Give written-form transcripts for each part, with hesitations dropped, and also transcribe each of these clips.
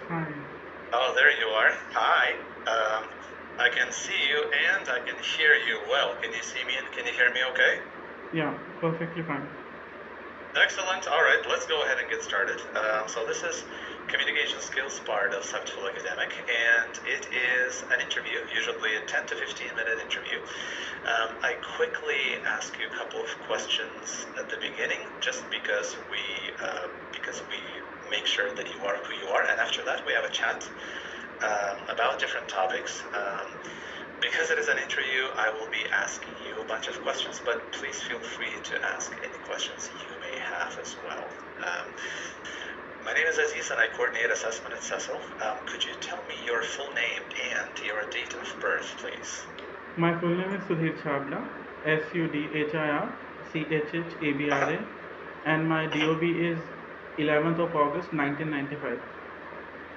Hi. Oh, there you are. Hi. Um, I can see you and I can hear you well. Can you see me and can you hear me okay? Yeah, perfectly fine. Excellent. All right, let's go ahead and get started. So this is communication skills part of Successful Academic, and it is an interview, usually a 10 to 15-minute interview. I quickly ask you a couple of questions at the beginning, just because we make sure that you are who you are, and after that we have a chat about different topics. Because it is an interview, I will be asking you a bunch of questions, but please feel free to ask any questions you may have as well. My name is Aziz and I coordinate assessment at Cecil. Could you tell me your full name and your date of birth, please? My full name is Sudhir Chabla, Uh-huh. Sudhirchabra, and my Mhm. DOB is 11th of August 1995.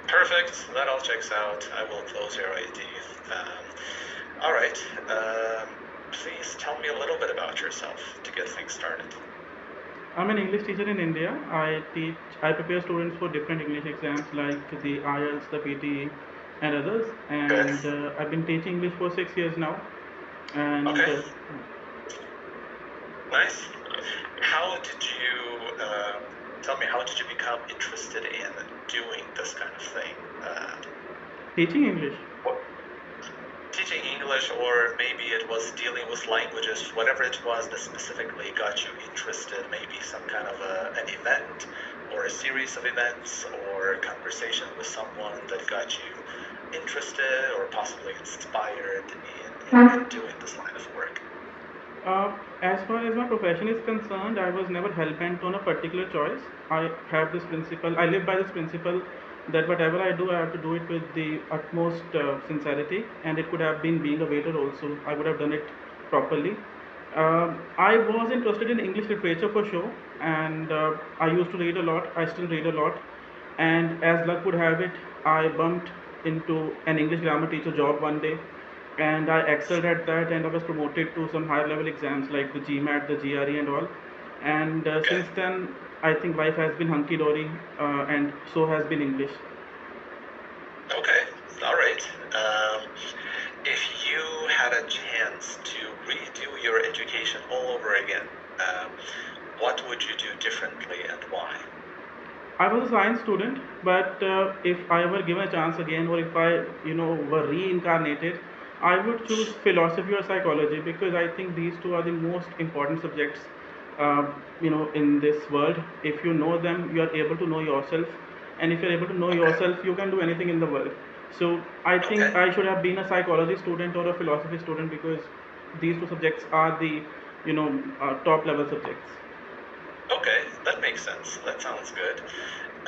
Perfect. That all checks out. I will close your ID. All right. Please tell me a little bit about yourself to get things started. I'm an English teacher in India. I prepare students for different English exams like the IELTS, the PTE, and others. Good. And I've been teaching English for 6 years now. And Okay. Nice. How did you tell me? How did you become interested in doing this kind of thing? teaching English. What, teaching English, or maybe it was dealing with languages, whatever it was that specifically got you interested. Maybe some kind of an event, or a series of events, or a conversation with someone that got you interested, or possibly inspired in doing this line of work. As far as my profession is concerned, I was never hell bent on a particular choice. I have this principle, I live by this principle that whatever I do, I have to do it with the utmost sincerity, and it could have been being a waiter also. I would have done it properly. I was interested in English literature for sure, and I used to read a lot. I still read a lot, and as luck would have it, I bumped into an English grammar teacher job one day, and I excelled at that, and I was promoted to some higher level exams like the GMAT, the GRE, and all. And Okay. since then, I think life has been hunky dory, and so has been English. Okay. All right. Um, if you had a chance to redo your education all over again, um, what would you do differently and why? I was a science student, but if I were given a chance again, or if I were reincarnated, I would choose philosophy or psychology because I think these two are the most important subjects, in this world. If you know them, you are able to know yourself, and if you're able to know Okay. yourself, you can do anything in the world. So I Okay. think I should have been a psychology student or a philosophy student because these two subjects are the, top level subjects. Okay. That makes sense. That sounds good.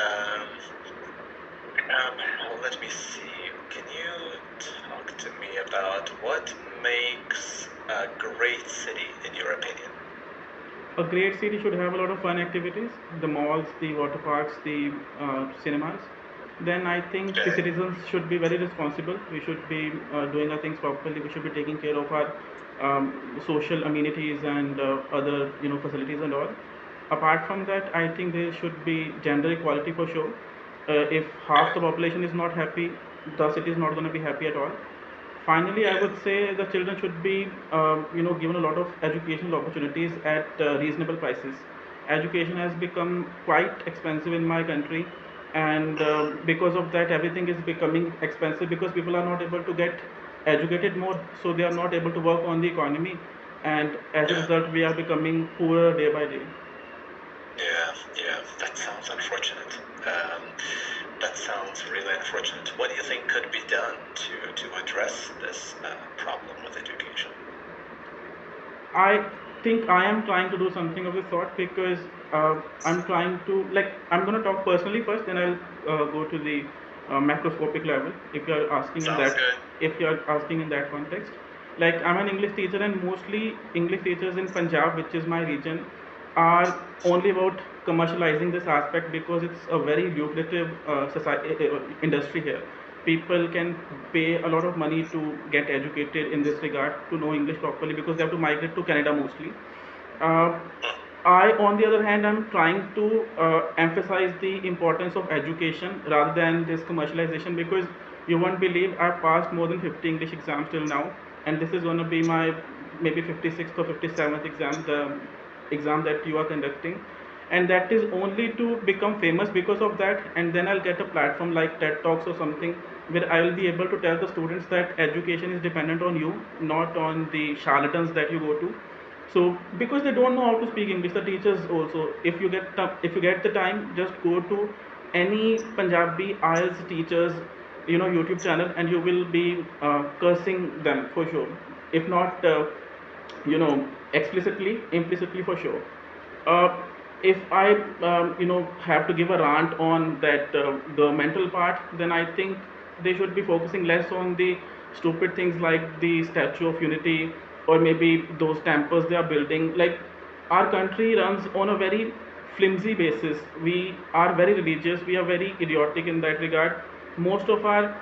Um, let me see. Can you talk to me about what makes a great city in your opinion? A great city should have a lot of fun activities, the malls, the water parks, the cinemas. Then I think the Okay. citizens should be very responsible. We should be doing our things properly. We should be taking care of our social amenities and other facilities and all. Apart from that, I think there should be gender equality for sure. If half Okay. the population is not happy, the city is not going to be happy at all. Finally, I Yeah. would say the children should be, given a lot of educational opportunities at reasonable prices. Education has become quite expensive in my country, and because of that, everything is becoming expensive because people are not able to get educated more, so they are not able to work on the economy, and as a Yeah. result, we are becoming poorer day by day. Yeah. Yeah. That sounds unfortunate. That sounds really unfortunate. What do you think could be done to address this problem with education? I think I am trying to do something of the sort because I'm trying to, like, I'm going to talk personally first, then I'll go to the macroscopic level. Sounds good. If you're asking in that context, like, I'm an English teacher, and mostly English teachers in Punjab, which is my region, are only about commercializing this aspect because it's a very lucrative industry here. People can pay a lot of money to get educated in this regard, to know English properly, because they have to migrate to Canada mostly. Uh, I, on the other hand, I'm trying to emphasize the importance of education rather than this commercialization, because you won't believe I've passed more than 50 English exams till now, and this is going to be my maybe 56th or 57th exam, the exam that you are conducting, and that is only to become famous because of that, and then I'll get a platform like TED Talks or something where I will be able to tell the students that education is dependent on you, not on the charlatans that you go to. So because they don't know how to speak English, the teachers also, if you get the time, just go to any Punjabi IELTS teachers YouTube channel, and you will be cursing them for sure, if not explicitly, implicitly, for sure. uh, if I have to give a rant on that the mental part, then I think they should be focusing less on the stupid things like the Statue of Unity, or maybe those temples they are building. Like, our country runs on a very flimsy basis. We are very religious. We are very idiotic in that regard. Most of our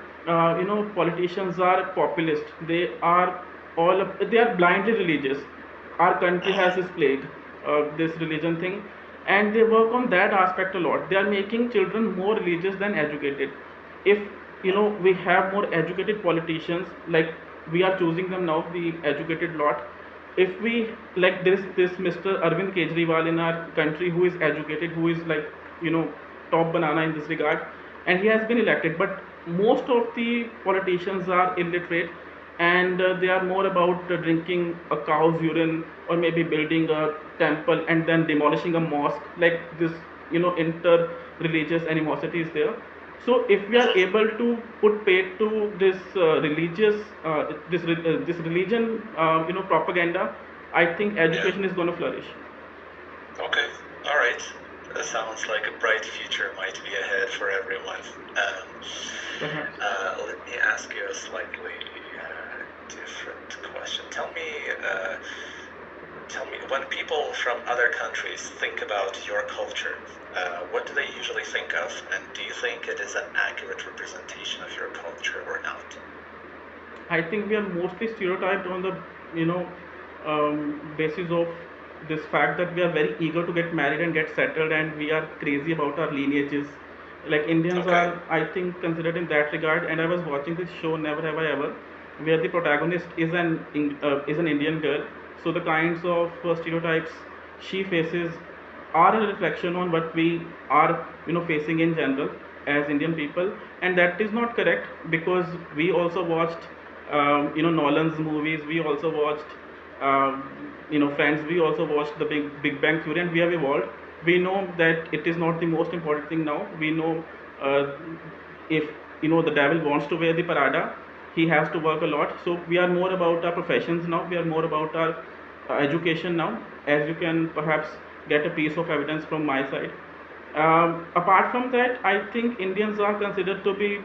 politicians are populist. They are blindly religious. Our country has this plague, this religion thing, and they work on that aspect a lot. They are making children more religious than educated. If we have more educated politicians, like we are choosing them now, the educated lot. If we, like, this Mr. Arvind Kejriwal in our country, who is educated, who is like top banana in this regard, and he has been elected, but most of the politicians are illiterate, and they are more about drinking a cow's urine, or maybe building a temple and then demolishing a mosque. Like, this inter religious animosity is there. So if we are able to put paid to this this religion propaganda, I think Yeah. education is going to flourish. Okay. All right. That sounds like a bright future might be ahead for everyone. Perhaps. Let me ask you a slightly different question. Tell me, when people from other countries think about your culture, what do they usually think of, and do you think it is an accurate representation of your culture or not? I think we are mostly stereotyped on the basis of this fact that we are very eager to get married and get settled, and we are crazy about our lineages. Like, Indians Okay. are, I think, considered in that regard. And I was watching this show, Never Have I Ever, where the protagonist is an Indian girl. So the kinds of stereotypes she faces are a reflection on what we are facing in general as Indian people, and that is not correct, because we also watched Nolan's movies. We also watched Friends. We also watched the Big Bang Theory, and we have evolved. We know that it is not the most important thing now. We know uh, if the devil wants to wear the parada, he has to work a lot. So we are more about our professions now. We are more about our education now, as you can perhaps get a piece of evidence from my side. Apart from that, I think Indians are considered to be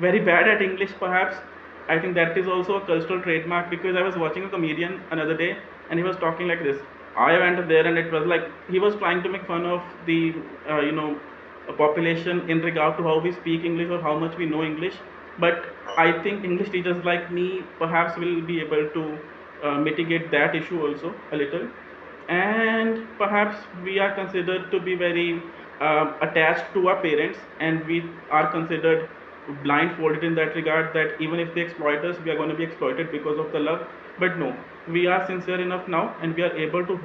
very bad at English, perhaps. I think that is also a cultural trademark, because I was watching a comedian another day, and he was talking like this. I went there, and it was like he was trying to make fun of the population in regard to how we speak English or how much we know English. But I think English teachers like me perhaps will be able to mitigate that issue also a little. And perhaps we are considered to be very attached to our parents, and we are considered blindfolded in that regard, that even if they exploit us, we are going to be exploited because of the love. But no, we are sincere enough now, and we are able to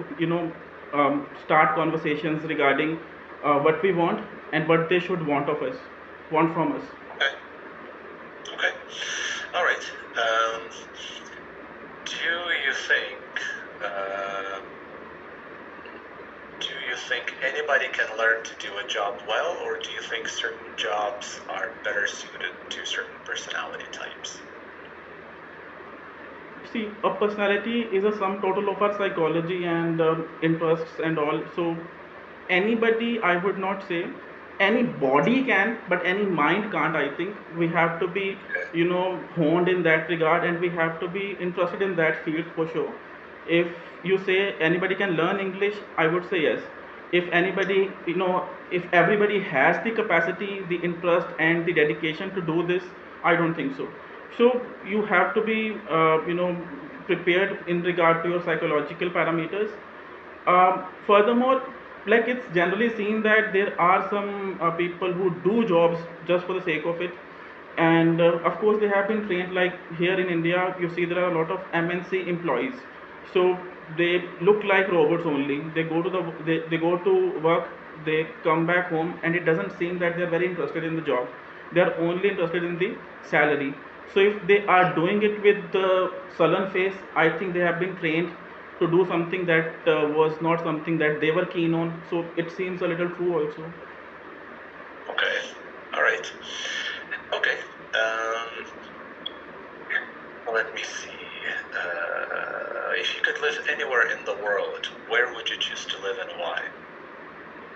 start conversations regarding what we want and what they should want from us. Okay. Okay. All right. Do you think uh, do you think anybody can learn to do a job well, or do you think certain jobs are better suited to certain personality types? See, a personality is a sum total of our psychology and interests and all. So, anybody, I would not say, any body can, but any mind can't. I think we have to be, Okay. honed in that regard, and we have to be interested in that field for sure. If you say anybody can learn English, I would say yes. If anybody, if everybody has the capacity, the interest, and the dedication to do this, I don't think so. So you have to be prepared in regard to your psychological parameters. Furthermore, like it's generally seen that there are some people who do jobs just for the sake of it, and of course they have been trained. Like here in India, you see there are a lot of MNC employees, so they look like robots only. They go to work, they come back home, and it doesn't seem that they're very interested in the job. They are only interested in the salary. So if they are doing it with the sullen face, I think they have been trained to do something that was not something that they were keen on. So it seems a little true also. Okay. All right. Okay. Let me see. If you could live anywhere in the world, where would you choose to live and why?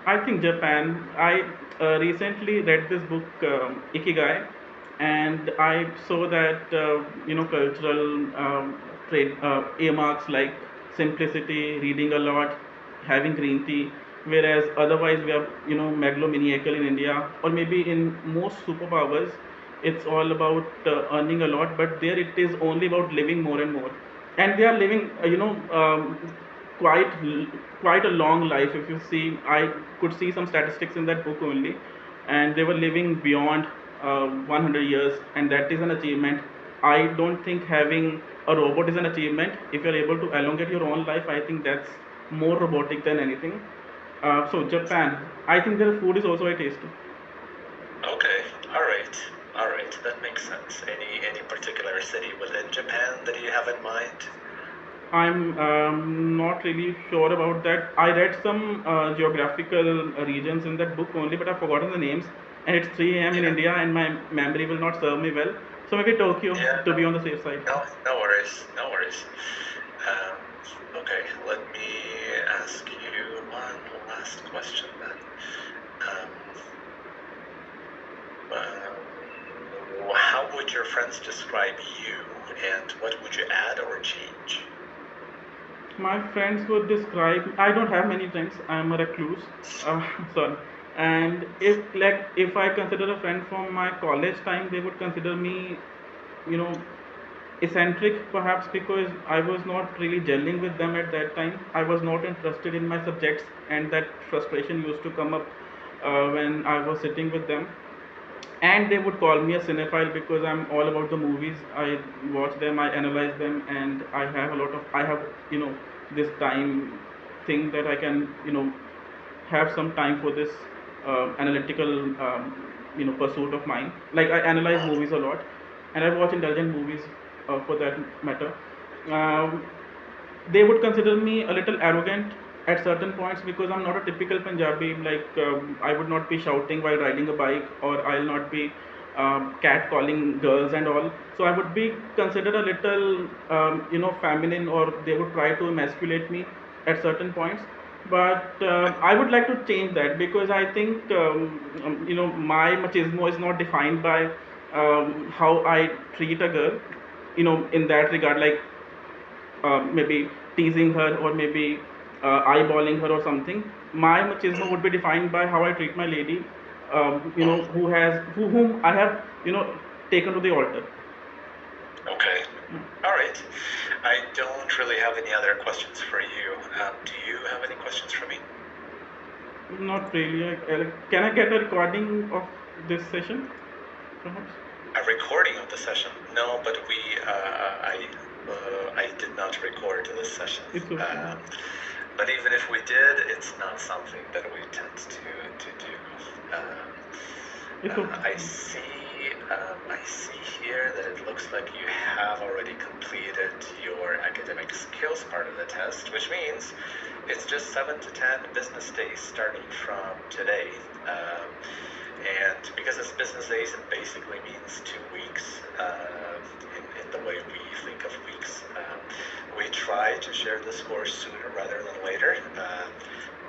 I think Japan. I recently read this book Ikigai, and I saw that cultural trade earmarks like simplicity, reading a lot, having green tea. Whereas otherwise we are megalomaniacal in India, or maybe in most superpowers, it's all about earning a lot. But there it is only about living more and more, and they are living quite quite a long life. If you see, I could see some statistics in that book only, and they were living beyond 100 years, and that is an achievement. I don't think having a robot is an achievement. If you're able to elongate your own life, I think that's more robotic than anything. So Japan, I think their food is also very tasty. Okay. All right. All right. That makes sense. Any particular city within Japan that you have in mind? I'm not really sure about that. I read some geographical regions in that book only, but I've forgotten the names. And it's 3 a.m. in Yeah. India, and my memory will not serve me well. So maybe Tokyo Yeah. to be on the safe side. No. No worries. No worries. Okay. Let me ask you one last question then. Um, how would your friends describe you, and what would you add or change? My friends would describe. I don't have many friends. I'm a recluse. Sorry. And if I consider a friend from my college time, they would consider me, you know, eccentric perhaps, because I was not really gelling with them at that time. I was not interested in my subjects, and that frustration used to come up when I was sitting with them. And they would call me a cinephile because I'm all about the movies. I watch them, I analyze them, and I have this time thing that I can have some time for this analytical pursuit of mine. Like I analyze Mm, movies a lot, and I watch indulgent movies for that matter. Um, they would consider me a little arrogant at certain points because I'm not a typical Punjabi. Like I would not be shouting while riding a bike, or I'll not be catcalling girls and all. So I would be considered a little, feminine, or they would try to emasculate me at certain points. But I would like to change that, because I think my machismo is not defined by how I treat a girl, in that regard. Like maybe teasing her, or maybe eyeballing her or something. My machismo mm. would be defined by how I treat my lady, Mm. whom I have, taken to the altar. Okay. All right. I don't really have any other questions for you. Do you have any questions for me? Not really. Can I get a recording of this session, perhaps? A recording of the session? No, but I did not record this session. It's okay. But even if we did, it's not something that we tend to do. Um, It's I okay. see. I see here that it looks like you have already completed your academic skills part of the test, which means it's just 7 to 10 business days starting from today. And because it's business days, it basically means 2 weeks in the way we think of weeks. We try to share this course sooner rather than later,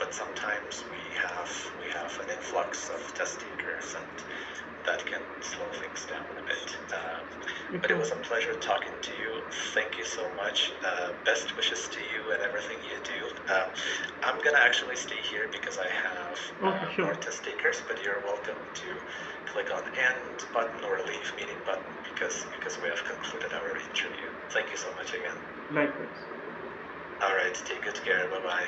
but sometimes we have an influx of test takers, and that can slow things down a bit. But it was a pleasure talking to you. Thank you so much. Best wishes to you and everything you do. I'm gonna actually stay here because I have more test takers, but you're welcome to click on end button or leave meeting button because we have concluded our interview. Thank you so much again. Likewise. All right, take good care. Bye bye.